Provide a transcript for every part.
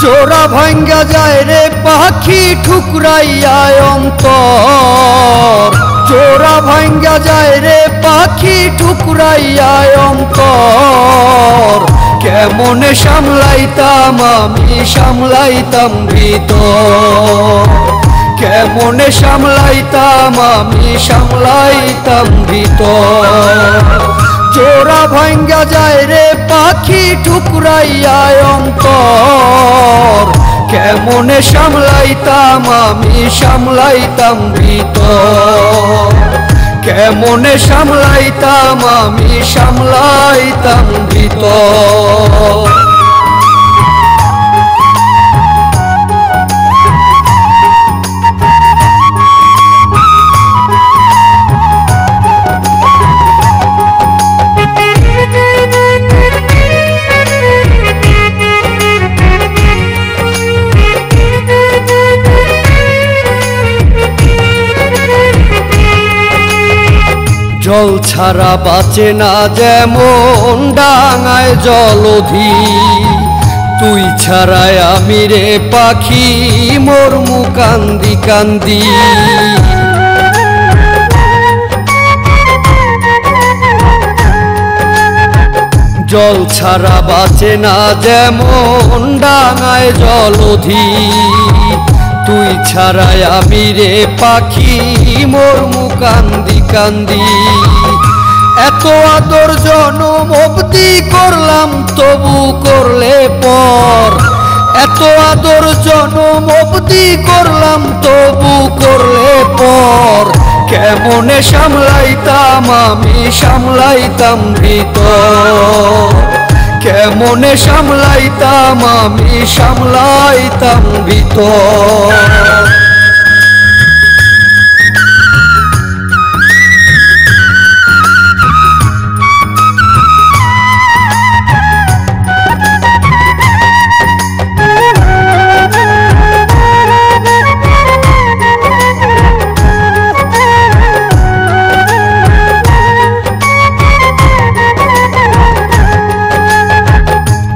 জোড়া ভাঙ্গা যায় রে পাখি ঠুকরাইয়া অন্তর, জোড়া ভাঙ্গা যায় রে পাখি ঠুকরাইয়া অন্তর। কেমনে সামলাইতাম আমি সামলাইতাম ভিতর, কেমনে সামলাইতাম আমি সামলাইতাম ভিতর। জোড়া ভাঙ্গা যায় রে পাখি ঠুকরাইয়া অন্তর, কেমনে সামলাইতাম আমি সামলাইতাম ভিতর, কেমনে সামলাইতাম আমি সামলাইতাম ভিতর। জল ছাড়া বাঁচে না যেমন ডাঙায় জলধি, তুই ছাড়ায় আমি রে পাখি মরমু কান্দি কান্দি। জল ছাড়া বাঁচে না যেমন ডাঙায় জলধি, তুই ছাড়াই আমি রে পাখি মরমু কান্দি কান্দি। এত আদর জনম অবধি করলাম তবু করলে পর, এত আদর জনম অবধি করলাম তবু করলে পর। কেমনে সামলাইতাম আমি সামলাইতাম ভিতর, কেমনে সামলাইতাম আমি সামলাইতাম ভিতর।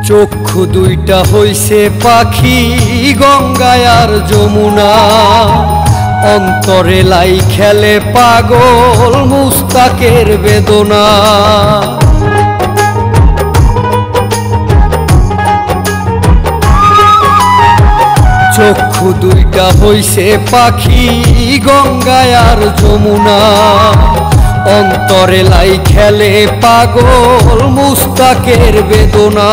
চক্ষু দুইটা হইছে পাখি গঙ্গায় আর যমুনা, অন্তরে লাই খেলে পাগল মুস্তাকের বেদনা। চক্ষু দুইটা হইছে পাখি গঙ্গায় আর যমুনা, অন্তরে লাই খেলে পাগল মুস্তাকের বেদনা।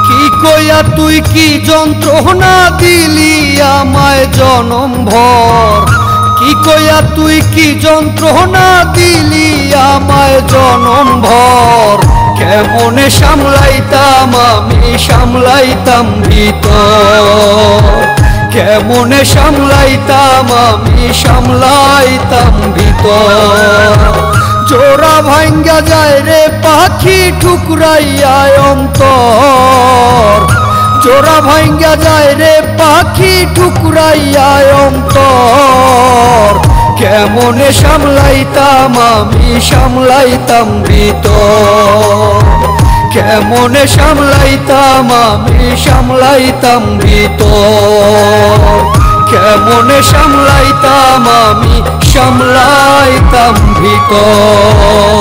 কি কইয়া তুই কি যন্ত্রণা দিলি আমায় জনম ভর, কি কইয়া তুই কি যন্ত্রণা দিলি আমায় জনম ভর। কেমনে সামলাইতাম আমি সামলাইতাম ভিতর, কেমনে সামলাইতাম আমি সামলাইতাম ভিতর। জোড়া ভাঙ্গা যায় রে পাখি ঠুকরাইয়া অন্তর, জোড়া ভাঙ্গা যায় রে পাখি ঠুকরাইয়া অন্তর। কেমনে সামলাইতাম আমি সামলাইতাম ভিতর, কেমনে সামলাইতাম আমি সামলাইতাম ভিতর, কেমনে সামলাইতাম আমি সামলাইতাম ভিতর।